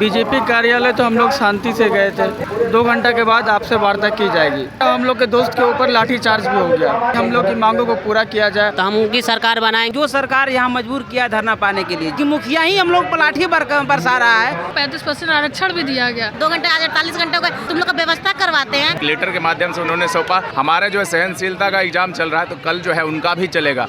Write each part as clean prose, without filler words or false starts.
BJP कार्यालय तो हम लोग शांति से गए थे। 2 घंटा के बाद आपसे वार्ता की जाएगी। हम लोग के दोस्त के ऊपर लाठीचार्ज भी हो गया। हम लोग की मांगों को पूरा किया जाए तो हम उनकी सरकार बनाएंगे। जो सरकार यहाँ मजबूर किया धरना पाने के लिए कि मुखिया ही हम लोग पर लाठी बरसा रहा है। 35% आरक्षण भी दिया गया। 2 घंटे 48 घंटे हो गए, तुम लोग का व्यवस्था करवाते हैं। लेटर के माध्यम से उन्होंने सौंपा। हमारे जो सहनशीलता का एग्जाम चल रहा है तो कल जो है उनका भी चलेगा।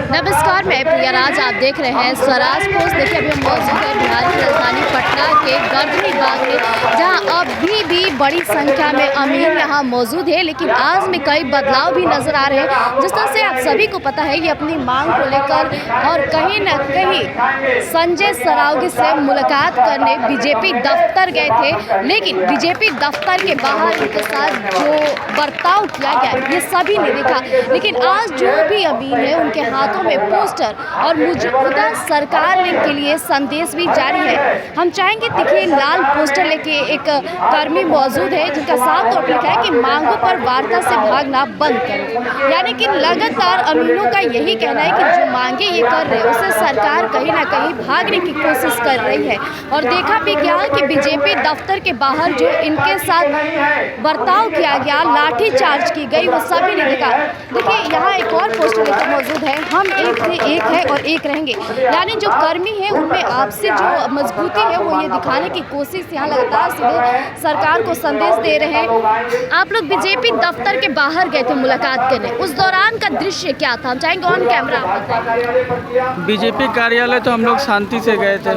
नमस्कार, मैं प्रिया राज, आप देख रहे हैं स्वराज पोस्ट। देखिए अभी हम मौजूद है बिहार की राजधानी पटना के गर्दनी बाग में, जहां अभी भी बड़ी संख्या में अमीर यहां मौजूद है। लेकिन आज में कई बदलाव भी नजर आ रहे हैं। जिस तरह से आप सभी को पता है कि अपनी मांग को लेकर और कहीं न कहीं संजय सरावगी से मुलाकात करने बीजेपी दफ्तर गए थे, लेकिन बीजेपी दफ्तर के बाहर उनके साथ जो बर्ताव किया गया ये सभी ने देखा। लेकिन आज जो भी अमीर है उनके हाथों में पोस्टर और मौजूदा सरकार के लिए संदेश भी जारी है। हम चाहेंगे, देखिए लाल पोस्टर लेके एक कर्मी मौजूद है जिनका साफ तौर पर लिखा है कि मांगों पर वार्ता से भागना बंद करो। यानी कि लगातार अमीरों का यही कहना है कि जो मांगे ये कर रहे हैं उससे सरकार कहीं ना कहीं भागने की कोशिश कर रही है। और देखा भी गया कि बीजेपी दफ्तर के बाहर जो इनके साथ बर्ताव किया गया, लाठी चार्ज की गई, वो सभी ने देखा। देखिए यहाँ एक और पोस्टर लेकर मौजूद है, हम एक थे, एक है और एक रहेंगे। यानी जो कर्मी है उनमें आपसी जो मजबूती है वो ये दिखाने की कोशिश यहाँ लगातार सीधे सरकार को संदेश दे रहे हैं। आप लोग बीजेपी दफ्तर के बाहर गए थे मुलाकात करने, उस दौरान का दृश्य क्या था? हम चाहेंगे ऑन कैमरा आप बताएं। बीजेपी कार्यालय तो हम लोग शांति से गए थे।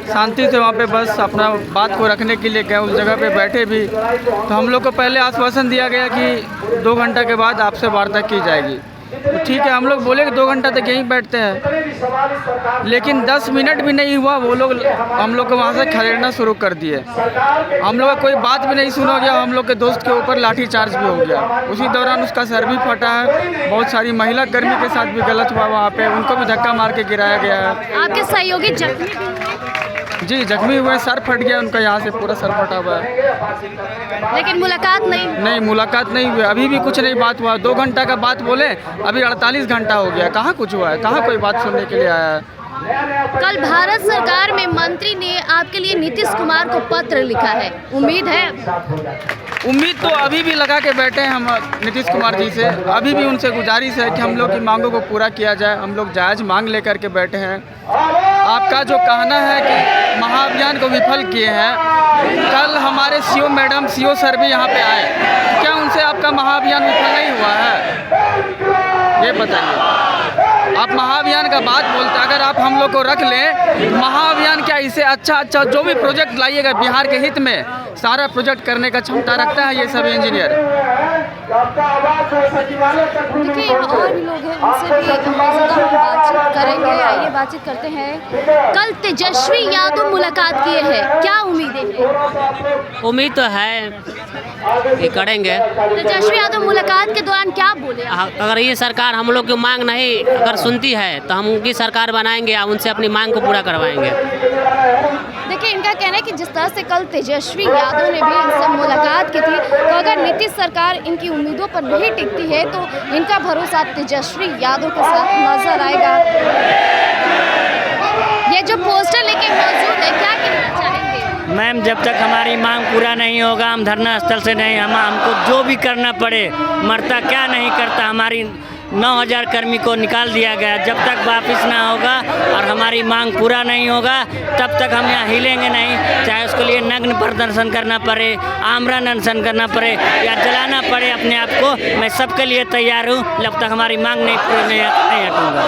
शांति से वहाँ पे बस अपना बात को रखने के लिए गए। उस जगह पे बैठे भी तो हम लोग को पहले आश्वासन दिया गया कि 2 घंटा के बाद आपसे वार्ता की जाएगी। तो ठीक है, हम लोग बोले कि 2 घंटा तक यहीं बैठते हैं, लेकिन 10 मिनट भी नहीं हुआ वो लोग हम लोग को वहाँ से खदेड़ना शुरू कर दिए। हम लोग का कोई बात भी नहीं सुना गया। हम लोग के दोस्त के ऊपर लाठीचार्ज भी हो गया। उसी दौरान उसका सर भी फटा है। बहुत सारी महिला कर्मी के साथ भी गलत हुआ वहाँ पे, उनको भी धक्का मार के गिराया गया है। आपके सहयोगी जख्मी जी जख्मी हुए, सर फट गया उनका, यहाँ से पूरा सर फटा हुआ है। लेकिन मुलाकात नहीं मुलाकात नहीं हुई। अभी भी कुछ नहीं बात हुआ। 2 घंटा का बात बोले, अभी 48 घंटा हो गया। कहाँ कुछ हुआ है? कहाँ कोई बात सुनने के लिए आया है? कल भारत सरकार में मंत्री ने आपके लिए नीतीश कुमार को पत्र लिखा है, उम्मीद है? उम्मीद तो अभी भी लगा के बैठे हैं हम नीतीश कुमार जी से। अभी भी उनसे गुजारिश है कि हम लोग की मांगों को पूरा किया जाए। हम लोग जायज़ मांग लेकर के बैठे हैं। आपका जो कहना है कि महाअभियान को विफल किए हैं, कल हमारे सीओ मैडम, सीओ सर भी यहाँ पे आए, क्या उनसे आपका महाअभियान विफल नहीं हुआ है? ये बताइए। आप महाअभियान का बात बोलते हैं, अगर आप हम लोग को रख लें, महाअभियान क्या इससे अच्छा जो भी प्रोजेक्ट लाइएगा बिहार के हित में, सारा प्रोजेक्ट करने का क्षमता रखता है ये सभी इंजीनियर। देखिए यहाँ और भी लोग हैं, उनसे भी बातचीत करेंगे। आइए बातचीत करते हैं। कल तेजस्वी यादव मुलाकात किए हैं, क्या उम्मीदें हैं? उम्मीद तो है ये करेंगे। तेजस्वी यादव मुलाकात के दौरान क्या बोले? अगर ये सरकार हम लोग की मांग नहीं अगर सुनती है तो हम उनकी सरकार बनाएंगे और उनसे अपनी मांग को पूरा करवाएंगे। देखिए इनका कहना है कि जिस तरह से कल तेजस्वी यादव ने भी इनसे मुलाकात की थी, तो अगर नीतीश सरकार इनकी उम्मीदों पर नहीं टिकती है तो इनका भरोसा तेजस्वी यादव के साथ नजर आएगा। ये जो पोस्टर लेके मौजूद है, क्या कहना चाहेंगे? मैम, जब तक हमारी मांग पूरा नहीं होगा हम धरना स्थल से नहीं, हमको जो भी करना पड़े, मरता क्या नहीं करता। हमारी 9000 कर्मी को निकाल दिया गया। जब तक वापस ना होगा और हमारी मांग पूरा नहीं होगा तब तक हम यहाँ हिलेंगे नहीं। चाहे उसके लिए नग्न प्रदर्शन करना पड़े, आमरण अनशन करना पड़े या जलाना पड़े अपने आप को, मैं सबके लिए तैयार हूँ। जब तक हमारी मांग नहीं पूरी नहीं हटूँगा।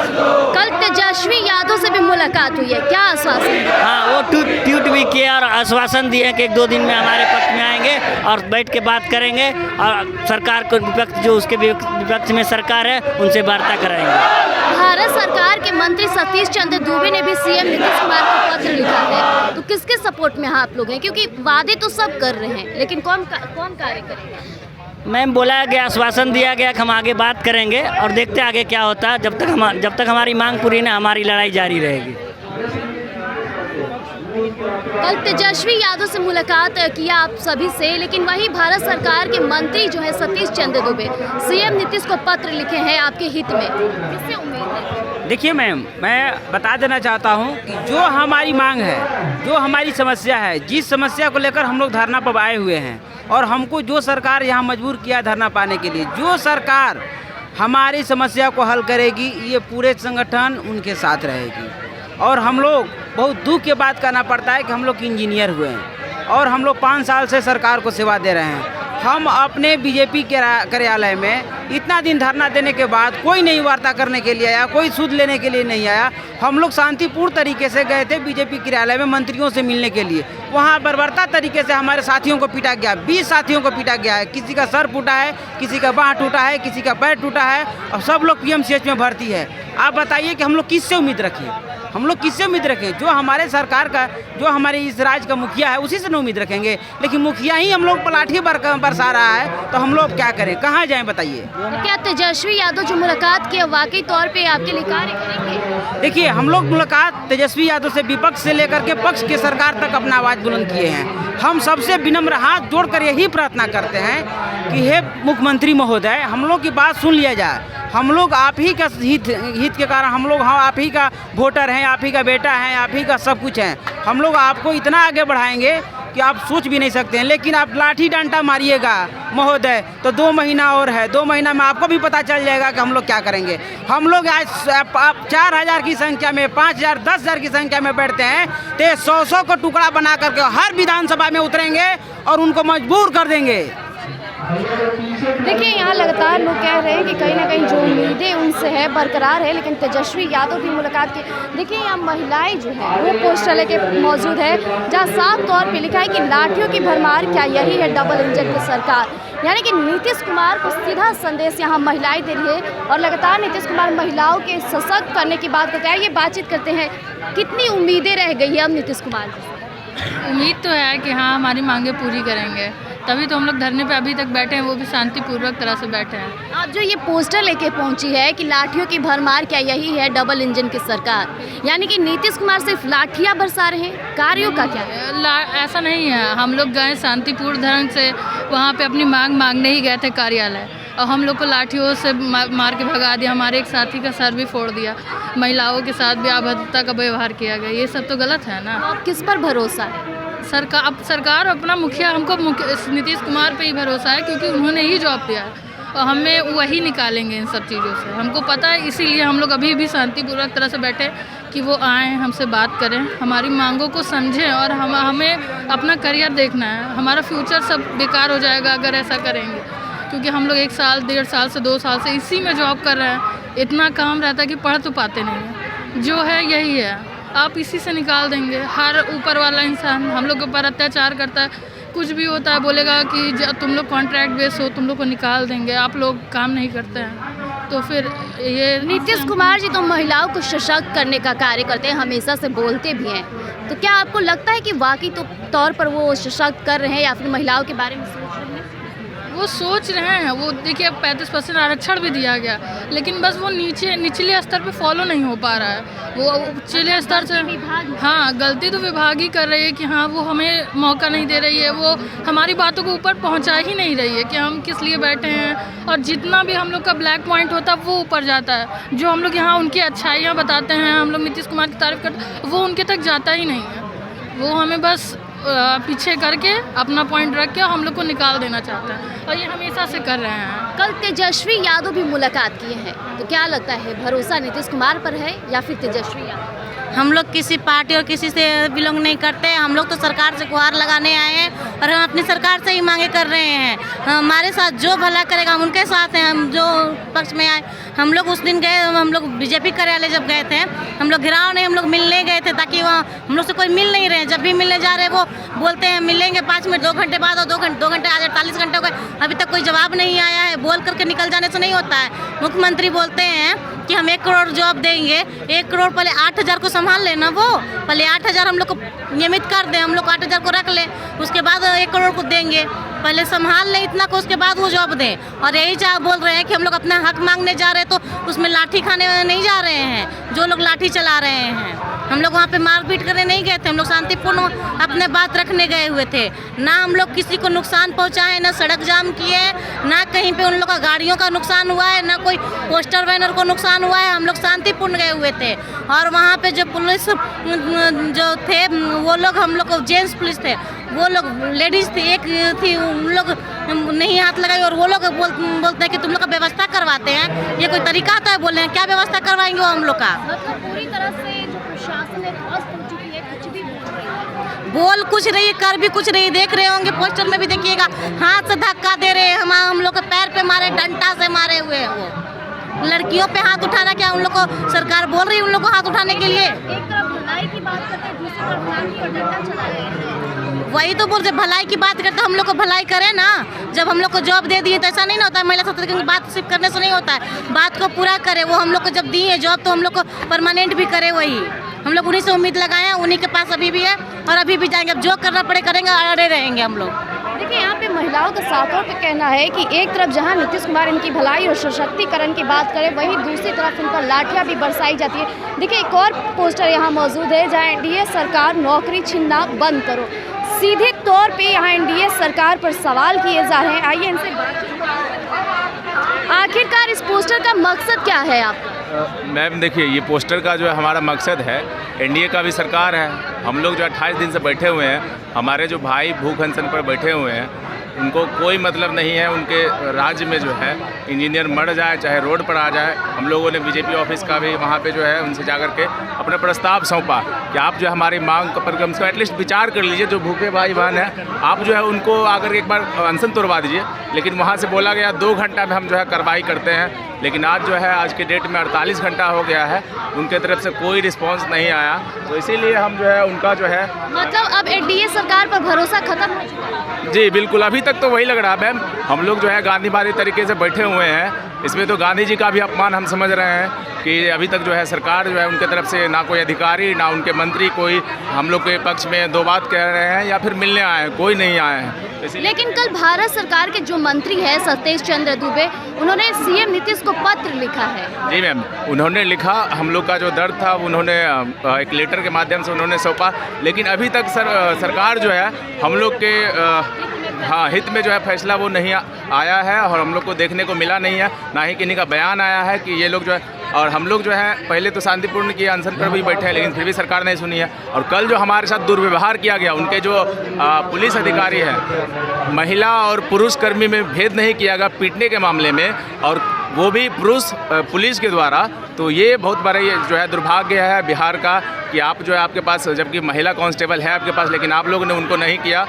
कल तेजस्वी यादव से भी मुलाकात हुई है, क्या आश्वासन? हाँ, वो ट्वीट भी किया और आश्वासन दिए कि 1-2 दिन में हमारे पक्ष में आएंगे और बैठ के बात करेंगे और सरकार को विपक्ष जो उसके विपक्ष में सरकार है उनसे वार्ता कराएंगे। भारत सरकार के मंत्री सतीश चंद्र दूबे ने भी सीएम नीतीश कुमार को पत्र लिखा है, तो किसके सपोर्ट में आप लोग हैं? क्योंकि वादे तो सब कर रहे हैं, लेकिन कौन कार्य करेगा? मैम, बोला गया, आश्वासन दिया गया कि हम आगे बात करेंगे और देखते आगे क्या होता है। जब तक हमारी मांग पूरी ना, हमारी लड़ाई जारी रहेगी। कल तेजस्वी यादव से मुलाकात किया आप सभी से, लेकिन वही भारत सरकार के मंत्री जो है सतीश चंद्र दूबे, सीएम नीतीश को पत्र लिखे हैं आपके हित में, किससे उम्मीद है? देखिए मैम, मैं बता देना चाहता हूँ कि जो हमारी मांग है, जो हमारी समस्या है, जिस समस्या को लेकर हम लोग धरना पर आए हुए हैं और हमको जो सरकार यहाँ मजबूर किया धरना पाने के लिए, जो सरकार हमारी समस्या को हल करेगी, ये पूरे संगठन उनके साथ रहेगी। और हम लोग बहुत दुख के बात करना पड़ता है कि हम लोग इंजीनियर हुए हैं और हम लोग 5 साल से सरकार को सेवा दे रहे हैं। हम अपने बीजेपी के कार्यालय में इतना दिन धरना देने के बाद कोई नहीं वार्ता करने के लिए आया, कोई सूद लेने के लिए नहीं आया। हम लोग शांतिपूर्ण तरीके से गए थे बीजेपी कार्यालय में मंत्रियों से मिलने के लिए। वहाँ बर्बरता तरीके से हमारे साथियों को पीटा गया, 20 साथियों को पीटा गया है। किसी का सर फूटा है, किसी का बाँह टूटा है, किसी का पैर टूटा है और सब लोग PMCH में भर्ती है। आप बताइए कि हम लोग किससे उम्मीद रखें? हम लोग किससे उम्मीद रखें? जो हमारे सरकार का, जो हमारे इस राज्य का मुखिया है, उसी से न उम्मीद रखेंगे। लेकिन मुखिया ही हम लोग पर लाठी बरसा रहा है, तो हम लोग क्या करें, कहाँ जाएं बताइए। तो क्या तेजस्वी यादव जो मुलाकात की वाकई तौर पे आपके लिए कार्य करेंगे? देखिए, हम लोग मुलाकात तेजस्वी यादव से विपक्ष से लेकर के पक्ष के सरकार तक अपना आवाज़ बुलंद किए हैं। हम सबसे विनम्र हाथ जोड़कर यही प्रार्थना करते हैं कि हे मुख्यमंत्री महोदय, हम लोग की बात सुन लिया जाए। हम लोग आप ही का हित के कारण, हम लोग आप ही का वोटर हैं, आप ही का बेटा हैं, आप ही का सब कुछ हैं। हम लोग आपको इतना आगे बढ़ाएंगे कि आप सोच भी नहीं सकते हैं। लेकिन आप लाठी डंडा मारिएगा महोदय तो 2 महीना और है, 2 महीना में आपको भी पता चल जाएगा कि हम लोग क्या करेंगे। हम लोग आज 4000 की संख्या में, 5000, 10,000 की संख्या में बैठते हैं तो 100-100 को टुकड़ा बना करके हर विधानसभा में उतरेंगे और उनको मजबूर कर देंगे। देखिए, यहाँ लगातार लोग कह रहे हैं कि कहीं ना कहीं जो उम्मीदें उनसे है बरकरार है, लेकिन तेजस्वी यादव की मुलाकात की। देखिए, यहाँ महिलाएं जो है वो पोस्टर लेके मौजूद है, जहाँ साफ तौर पे लिखा है कि लाठियों की भरमार, क्या यही है डबल इंजन की सरकार? यानी कि नीतीश कुमार को सीधा संदेश यहाँ महिलाएं दे रही है और लगातार नीतीश कुमार महिलाओं के सशक्त करने की बात करते हैं। ये बातचीत करते हैं, कितनी उम्मीदें रह गई है अब नीतीश कुमार की? उम्मीद तो है कि हाँ, हमारी मांगें पूरी करेंगे, तभी तो हम लोग धरने पे अभी तक बैठे हैं, वो भी शांतिपूर्वक तरह से बैठे हैं। आप जो ये पोस्टर लेके पहुंची है कि लाठियों की भरमार, क्या यही है डबल इंजन की सरकार? यानी कि नीतीश कुमार सिर्फ लाठियां बरसा रहे हैं, कार्यों का क्या है? ऐसा नहीं है। हम लोग गए शांतिपूर्ण ढंग से, वहाँ पे अपनी मांग मांगने ही गए थे कार्यालय, और हम लोग को लाठियों से मार के भगा दिया। हमारे एक साथी का सर भी फोड़ दिया। महिलाओं के साथ भी अभद्रता का व्यवहार किया गया। ये सब तो गलत है ना। आप किस पर भरोसा है? सरकार अपना मुखिया, हमको नीतीश कुमार पे ही भरोसा है, क्योंकि उन्होंने ही जॉब दिया है और हमें वही निकालेंगे इन सब चीज़ों से, हमको पता है। इसीलिए हम लोग अभी भी शांतिपूर्वक तरह से बैठे कि वो आएँ, हमसे बात करें, हमारी मांगों को समझें। और हमें अपना करियर देखना है, हमारा फ्यूचर सब बेकार हो जाएगा अगर ऐसा करेंगे, क्योंकि हम लोग 1 साल, 1.5 साल से 2 साल से इसी में जॉब कर रहे हैं। इतना काम रहता है कि पढ़ तो पाते नहीं हैं। जो है यही है, आप इसी से निकाल देंगे। हर ऊपर वाला इंसान हम लोग के ऊपर अत्याचार करता है, कुछ भी होता है बोलेगा कि तुम लोग कॉन्ट्रैक्ट बेस हो, तुम लोग को निकाल देंगे, आप लोग काम नहीं करते हैं। तो फिर ये नीतीश कुमार जी तो महिलाओं को सशक्त करने का कार्य करते हैं, हमेशा से बोलते भी हैं। तो क्या आपको लगता है कि वाकई तो तौर पर वो सशक्त कर रहे हैं या फिर महिलाओं के बारे में सोच रहे हैं? वो सोच रहे हैं। वो देखिए, 35% आरक्षण भी दिया गया, लेकिन बस वो निचले स्तर पे फॉलो नहीं हो पा रहा है। वो उचले स्तर से, हाँ, गलती तो विभाग ही कर रही है कि हाँ, वो हमें मौका नहीं दे रही है, वो हमारी बातों को ऊपर पहुंचा ही नहीं रही है कि हम किस लिए बैठे हैं। और जितना भी हम लोग का ब्लैक पॉइंट होता है वो ऊपर जाता है। जो हम लोग यहाँ उनकी अच्छाइयाँ बताते हैं, हम लोग नीतीश कुमार की तारीफ करते, वो उनके तक जाता ही नहीं है। वो हमें बस पीछे करके अपना पॉइंट रख के हम लोग को निकाल देना चाहते हैं, और ये हमेशा से कर रहे हैं। कल तेजस्वी यादव भी मुलाकात किए हैं, तो क्या लगता है भरोसा नीतीश कुमार पर है या फिर तेजस्वी यादव? हम लोग किसी पार्टी और किसी से बिलोंग नहीं करते। हम लोग तो सरकार से गुहार लगाने आए हैं और हम अपनी सरकार से ही मांगे कर रहे हैं। हमारे साथ जो भला करेगा हम उनके साथ हैं। हम जो पक्ष में आए, हम लोग उस दिन गए, हम लोग बीजेपी कार्यालय जब गए थे, हम लोग घिराव नहीं, हम लोग मिलने गए थे, ताकि वहाँ हम लोग से कोई मिल नहीं रहे। जब भी मिलने जा रहे वो बोलते हैं मिलेंगे 5 मिनट, 2 घंटे बाद, और 2 घंटे आज 48 घंटे हो गए, अभी तक कोई जवाब नहीं आया है। बोल करके निकल जाने से नहीं होता है। मुख्यमंत्री बोलते हैं कि हम 1 करोड़ जॉब देंगे। 1 करोड़ पहले 8,000 को संभाल लेना, वो पहले 8,000 हम लोग को नियमित कर दें, हम लोग 8,000 को रख लें, उसके बाद 1 करोड़ को देंगे। पहले संभाल लें इतना को, उसके बाद वो जॉब दें। और यही बोल रहे हैं कि हम लोग अपना हक मांगने जा रहे हैं, तो उसमें लाठी खाने नहीं जा रहे हैं जो लोग लाठी चला रहे हैं। हम लोग वहाँ पे मारपीट करने नहीं गए थे, हम लोग शांतिपूर्ण अपने बात रखने गए हुए थे। ना हम लोग किसी को नुकसान पहुँचाए, ना सड़क जाम किए, ना कहीं पे उन लोग का गाड़ियों का नुकसान हुआ है, ना कोई पोस्टर बैनर को नुकसान हुआ है। हम लोग शांतिपूर्ण गए हुए थे। और वहाँ पे जो पुलिस जो थे वो लोग, हम लोग जेंट्स पुलिस थे, वो लोग लेडीज़ थी, एक थी, उन लोग नहीं हाथ लगाई। और वो लोग बोलते हैं कि तुम लोग का व्यवस्था करवाते हैं, ये कोई तरीका आता है बोलने क्या व्यवस्था करवाएंगे वो हम लोग का। मतलब पूरी तरह से जो प्रशासन है ध्वस्त हो चुकी है, कुछ भी बोल कुछ रही, कर भी कुछ रही। देख रहे होंगे पोस्टर में भी देखिएगा, हाथ से धक्का दे रहे हैं, हम लोग के पैर पे मारे, डंडा से मारे हुए हैं। वो लड़कियों पे हाथ उठाना क्या उन लोग को सरकार बोल रही है उन लोग को हाथ उठाने के लिए? एक तरफ भलाई की बात करते हैं, दूसरी तरफ लाठी और डंडा चला रहे हैं। वही तो बोलते भलाई की बात करते, हम लोग को भलाई करें ना। जब हम लोग को जॉब दे दिए तो ऐसा नहीं ना होता है, महिला सशक्तिकरण की बात सिर्फ करने से नहीं होता है, बात को पूरा करे। वो हम लोग को जब दी है जॉब तो हम लोग को परमानेंट भी करे। वही हम लोग उन्हीं से उम्मीद लगाए हैं, उन्हीं के पास अभी भी है और अभी भी जाएंगे। अब जो करना पड़े करेंगे, अड़े रहेंगे हम लोग। देखिए यहाँ पे महिलाओं का साफों पे कहना है कि एक तरफ जहाँ नीतीश कुमार इनकी भलाई और सशक्तिकरण की बात करें, वहीं दूसरी तरफ इन पर लाठियाँ भी बरसाई जाती है। देखिए एक और पोस्टर यहाँ मौजूद है जहाँ एनडीए सरकार नौकरी छीनना बंद करो। सीधे तौर पे यहाँ एनडीए सरकार पर सवाल किए जा रहे हैं। आइए इनसे आखिरकार इस पोस्टर का मकसद क्या है आपका? मैम देखिए, ये पोस्टर का जो है हमारा मकसद है, एनडीए का भी सरकार है, हम लोग जो 28 दिन से बैठे हुए हैं, हमारे जो भाई भूख अनशन पर बैठे हुए हैं, उनको कोई मतलब नहीं है उनके राज्य में जो है इंजीनियर मर जाए चाहे रोड पर आ जाए। हम लोगों ने बीजेपी ऑफिस का भी वहाँ पे जो है उनसे जाकर के अपना प्रस्ताव सौंपा कि आप जो हमारी मांग पर कम से कम एटलीस्ट विचार कर लीजिए। जो भूखे भाई बहन हैं, आप जो है उनको आकर एक बार अनशन तोड़वा दीजिए। लेकिन वहाँ से बोला गया 2 घंटा में हम जो है कार्रवाई करते हैं। लेकिन आज जो है, आज के डेट में 48 घंटा हो गया है, उनके तरफ से कोई रिस्पांस नहीं आया। तो इसीलिए हम जो है उनका जो है, मतलब अब एनडीए सरकार पर भरोसा खत्म हो चुका है? जी बिल्कुल, अभी तक तो वही लग रहा है मैम। हम लोग जो है गांधीवादी तरीके से बैठे हुए हैं, इसमें तो गांधी जी का भी अपमान हम समझ रहे हैं कि अभी तक जो है सरकार जो है उनके तरफ से ना कोई अधिकारी ना उनके मंत्री कोई हम लोग के पक्ष में 2 बात कह रहे हैं या फिर मिलने आए हैं, कोई नहीं आए हैं। लेकिन कल भारत सरकार के जो मंत्री हैं सतीश चंद्र दुबे, उन्होंने सीएम नीतीश को पत्र लिखा है। जी मैम, उन्होंने लिखा, हम लोग का जो दर्द था उन्होंने एक लेटर के माध्यम से उन्होंने सौंपा। लेकिन अभी तक सरकार जो है हम लोग के हित में जो है फैसला वो नहीं आया है और हम लोग को देखने को मिला नहीं है, ना ही किन्हीं का बयान आया है कि ये लोग जो है। और हम लोग जो है पहले तो शांतिपूर्ण किए, अनशन पर भी बैठे हैं, लेकिन फिर भी सरकार नहीं सुनी है। और कल जो हमारे साथ दुर्व्यवहार किया गया, उनके जो पुलिस अधिकारी हैं, महिला और पुरुष कर्मी में भेद नहीं किया गया पीटने के मामले में, और वो भी पुलिस के द्वारा। तो ये बहुत बड़ा ये जो है दुर्भाग्य है बिहार का कि आप जो है आपके पास जबकि महिला कांस्टेबल है आपके पास, लेकिन आप लोगों ने उनको नहीं किया।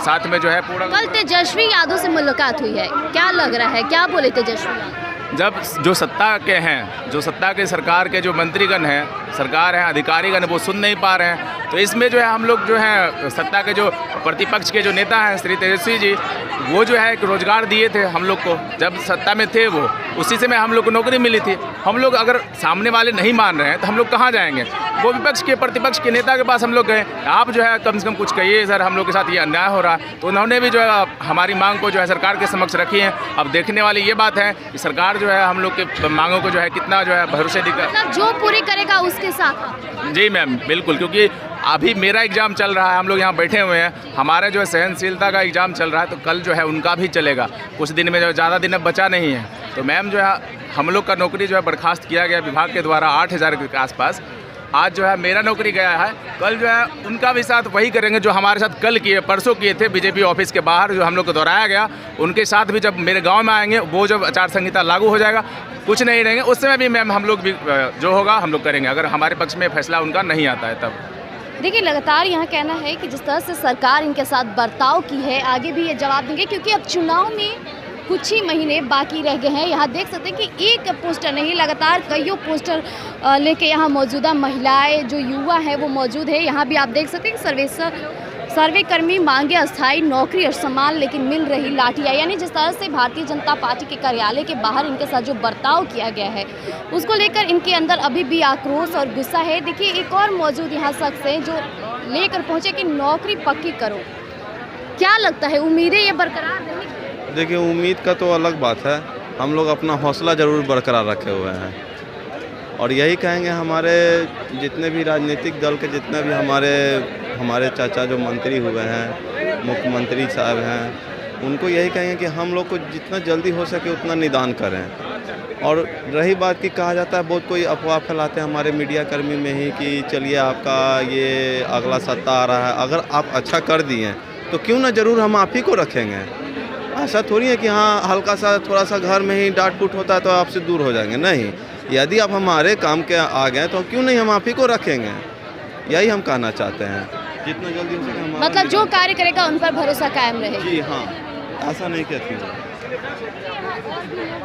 साथ में जो है पूरा कल तेजस्वी यादव से मुलाकात हुई है, क्या लग रहा है, क्या बोले तेजस्वी? जब जो सत्ता के हैं, जो सत्ता के सरकार के जो मंत्रीगण हैं, सरकार है, अधिकारीगण वो सुन नहीं पा रहे हैं। तो इसमें जो है हम लोग जो है सत्ता के जो प्रतिपक्ष के जो नेता हैं श्री तेजस्वी जी, वो जो है एक रोजगार दिए थे हम लोग को, जब सत्ता में थे वो, उसी से में हम लोग को नौकरी मिली थी। हम लोग अगर सामने वाले नहीं मान रहे हैं तो हम लोग कहाँ जाएंगे? वो विपक्ष के प्रतिपक्ष के नेता के पास हम लोग गए, आप जो है कम से कम कुछ कहिए सर, हम लोग के साथ ये अन्याय हो रहा है। तो उन्होंने भी जो है हमारी मांग को जो है सरकार के समक्ष रखी है। अब देखने वाली ये बात है कि सरकार जो है हम लोग के मांगों को जो है कितना जो है भरोसे दिखा, मतलब जो पूरी करेगा उसके साथ। जी मैम बिल्कुल, क्योंकि अभी मेरा एग्ज़ाम चल रहा है, हम लोग यहाँ बैठे हुए हैं, हमारे जो है सहनशीलता का एग्ज़ाम चल रहा है, तो कल जो है उनका भी चलेगा। कुछ दिन में जो ज़्यादा दिन अब बचा नहीं है। तो मैम जो है हम लोग का नौकरी जो है बर्खास्त किया गया विभाग के द्वारा 8000 के आसपास। आज जो है मेरा नौकरी गया है, कल जो है उनका भी साथ वही करेंगे जो हमारे साथ कल किए, परसों किए थे बीजेपी ऑफिस के बाहर, जो हम लोग को दोहराया गया। उनके साथ भी जब मेरे गांव में आएंगे, वो जब आचार संहिता लागू हो जाएगा, कुछ नहीं रहेंगे, उस समय भी मैम हम लोग भी जो होगा हम लोग करेंगे, अगर हमारे पक्ष में फैसला उनका नहीं आता है तब। देखिए लगातार यहाँ कहना है कि जिस तरह से सरकार इनके साथ बर्ताव की है, आगे भी ये जवाब देंगे, क्योंकि अब चुनाव में कुछ ही महीने बाकी रह गए हैं। यहाँ देख सकते हैं कि एक पोस्टर नहीं, लगातार कईयों पोस्टर लेके यहाँ मौजूदा महिलाएं जो युवा हैं वो मौजूद है। यहाँ भी आप देख सकते हैं कि सर्वे कर्मी मांगे अस्थायी नौकरी और सम्मान, लेकिन मिल रही लाठियाँ। यानी जिस तरह से भारतीय जनता पार्टी के कार्यालय के बाहर इनके साथ जो बर्ताव किया गया है, उसको लेकर इनके अंदर अभी भी आक्रोश और गुस्सा है। देखिए एक और मौजूद यहाँ शख्स हैं जो लेकर पहुँचे कि नौकरी पक्की करो। क्या लगता है, उम्मीदें ये बरकरार रहेंगी? देखिए उम्मीद का तो अलग बात है, हम लोग अपना हौसला ज़रूर बरकरार रखे हुए हैं। और यही कहेंगे हमारे जितने भी राजनीतिक दल के जितने भी हमारे चाचा जो मंत्री हुए हैं, मुख्यमंत्री साहब हैं, उनको यही कहेंगे कि हम लोग को जितना जल्दी हो सके उतना निदान करें। और रही बात कि कहा जाता है, बहुत कोई अफवाह फैलाते हैं हमारे मीडिया कर्मी में ही कि चलिए आपका ये अगला सत्ता आ रहा है, अगर आप अच्छा कर दिए तो क्यों ना ज़रूर हम आप ही को रखेंगे। ऐसा थोड़ी है कि हाँ हल्का सा थोड़ा सा घर में ही डांट फूट होता है तो आपसे दूर हो जाएंगे, नहीं। यदि आप हमारे काम के आ गए तो क्यों नहीं हम आप ही को रखेंगे, यही हम कहना चाहते हैं। जितना जल्दी हो सके हमारा मतलब जो कार्य करेगा उन पर भरोसा कायम रहे। जी हाँ, ऐसा नहीं कहती हूँ।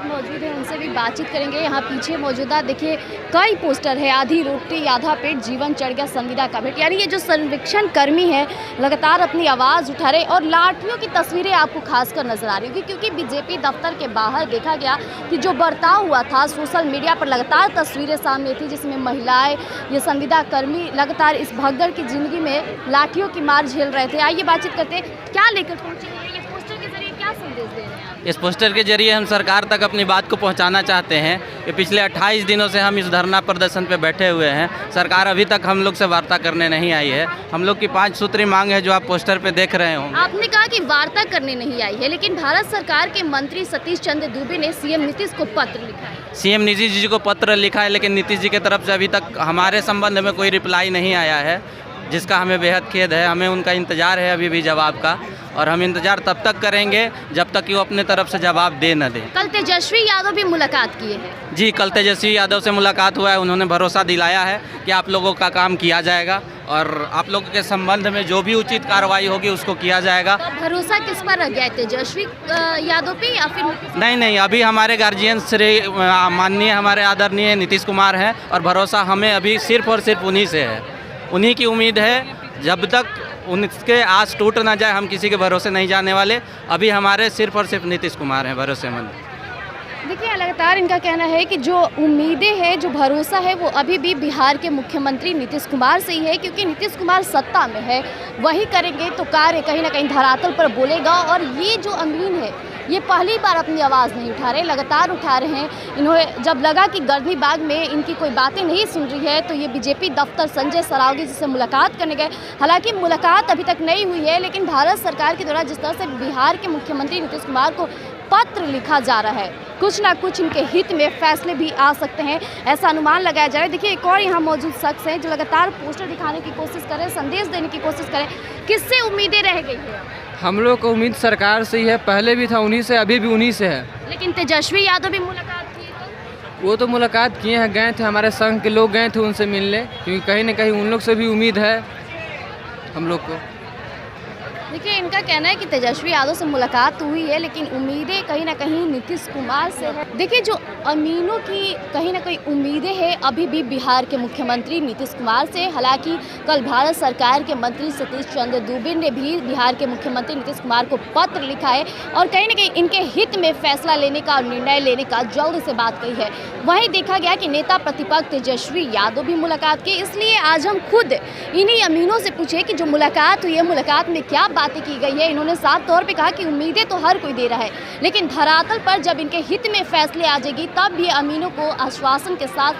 मौजूद है, उनसे भी बातचीत करेंगे। यहाँ पीछे मौजूदा देखिए कई पोस्टर है, आधी रोटी आधा पेट, जीवन चढ़ गया संविदा का भेंट, यानी ये जो सर्वेक्षण कर्मी है लगातार अपनी आवाज़ उठा रहे। और लाठियों की तस्वीरें आपको खासकर नजर आ रही होगी, क्योंकि बीजेपी दफ्तर के बाहर देखा गया कि जो बर्ताव हुआ था, सोशल मीडिया पर लगातार तस्वीरें सामने थी जिसमें महिलाएं, ये संविदा कर्मी लगातार इस भगदड़ की जिंदगी में लाठियों की मार झेल रहे थे। आइए बातचीत करते हैं, क्या लेकर पहुंचे हैं, ये पोस्टर के जरिए क्या संदेश दे रहे हैं? इस पोस्टर के जरिए हम सरकार तक अपनी बात को पहुंचाना चाहते हैं कि पिछले 28 दिनों से हम इस धरना प्रदर्शन पे बैठे हुए हैं। सरकार अभी तक हम लोग से वार्ता करने नहीं आई है। हम लोग की 5 सूत्री मांग है जो आप पोस्टर पे देख रहे हो। आपने कहा कि वार्ता करने नहीं आई है, लेकिन भारत सरकार के मंत्री सतीश चंद्र दूबे ने सीएम नीतीश को पत्र लिखा है। सीएम नीतीश जी को पत्र लिखा है, लेकिन नीतीश जी की तरफ से अभी तक हमारे संबंध में कोई रिप्लाई नहीं आया है, जिसका हमें बेहद खेद है। हमें उनका इंतज़ार है अभी भी जवाब का, और हम इंतज़ार तब तक करेंगे जब तक कि वो अपने तरफ से जवाब दे न दे। कल तेजस्वी यादव भी मुलाकात किए हैं। जी, कल तेजस्वी यादव से मुलाकात हुआ है। उन्होंने भरोसा दिलाया है कि आप लोगों का काम किया जाएगा और आप लोगों के संबंध में जो भी उचित कार्रवाई होगी उसको किया जाएगा। तो भरोसा किस पर रह गया है, तेजस्वी यादव पे या फिर? नहीं, अभी हमारे गार्जियन श्री माननीय हमारे आदरणीय नीतीश कुमार हैं, और भरोसा हमें अभी सिर्फ और सिर्फ उन्हीं से है। उन्हीं की उम्मीद है। जब तक उनके आस टूट ना जाए हम किसी के भरोसे नहीं जाने वाले। अभी हमारे सिर्फ और सिर्फ नीतीश कुमार हैं भरोसेमंद। देखिए लगातार इनका कहना है कि जो उम्मीदें हैं, जो भरोसा है, वो अभी भी बिहार के मुख्यमंत्री नीतीश कुमार से ही है, क्योंकि नीतीश कुमार सत्ता में है, वही करेंगे तो कार्य कहीं ना कहीं धरातल पर बोलेगा। और ये जो अमीन है, ये पहली बार अपनी आवाज़ नहीं उठा रहे, लगातार उठा रहे हैं। इन्होंने जब लगा कि गर्दनी बाग में इनकी कोई बातें नहीं सुन रही है, तो ये बीजेपी दफ्तर संजय सरावगी जी से मुलाकात करने गए। हालांकि मुलाकात अभी तक नहीं हुई है, लेकिन भारत सरकार के द्वारा जिस तरह से बिहार के मुख्यमंत्री नीतीश कुमार को पत्र लिखा जा रहा है, कुछ ना कुछ इनके हित में फैसले भी आ सकते हैं, ऐसा अनुमान लगाया जा रहा है। देखिए एक और यहाँ मौजूद शख्स हैं जो लगातार पोस्टर दिखाने की कोशिश करें, संदेश देने की कोशिश करें। किससे उम्मीदें रह गई है? हम लोग को उम्मीद सरकार से ही है, पहले भी था उन्हीं से, अभी भी उन्हीं से है। लेकिन तेजस्वी यादव भी मुलाकात की? वो तो मुलाकात किए हैं, गए थे, हमारे संघ के लोग गए थे उनसे मिलने, क्योंकि कहीं ना कहीं उन लोग से भी उम्मीद है हम लोग को। देखिए इनका कहना है कि तेजस्वी यादव से मुलाकात हुई है, लेकिन उम्मीदें कहीं ना कहीं नीतीश कुमार से है। देखिए जो अमीनों की कहीं ना कहीं उम्मीदें हैं अभी भी बिहार के मुख्यमंत्री नीतीश कुमार से। हालांकि कल भारत सरकार के मंत्री सतीश चंद्र दूबे ने भी बिहार के मुख्यमंत्री नीतीश कुमार को पत्र लिखा है और कहीं ना कहीं इनके हित में फैसला लेने का और निर्णय लेने का जल्द से बात कही है। वहीं देखा गया कि नेता प्रतिपक्ष तेजस्वी यादव भी मुलाकात की, इसलिए आज हम खुद इन्हीं अमीनों से पूछे कि जो मुलाकात हुई है, मुलाकात में क्या बातें की गई है। इन्होंने साफ तौर पे कहा कि उम्मीदें तो हर कोई दे रहा है, लेकिन धरातल पर जब इनके हित में फैसले आ जाएगी तब ये अमीनों को आश्वासन के साथ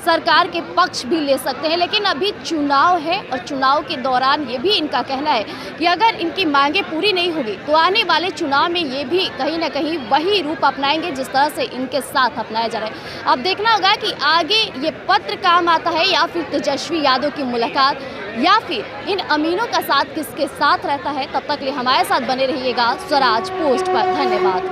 सरकार के पक्ष भी ले सकते हैं। लेकिन अभी चुनाव है और चुनाव के दौरान ये भी इनका कहना है कि अगर इनकी मांगें पूरी नहीं होगी तो आने वाले चुनाव में ये भी कहीं ना कहीं वही रूप अपनाएंगे जिस तरह से इनके साथ अपनाया जा रहा है। अब देखना होगा कि आगे ये पत्र काम आता है या फिर तेजस्वी यादव की मुलाकात या फिर इन अमीनों का साथ किसके साथ रहता है। तब तक लिए हमारे साथ बने रहिएगा स्वराज पोस्ट पर। धन्यवाद।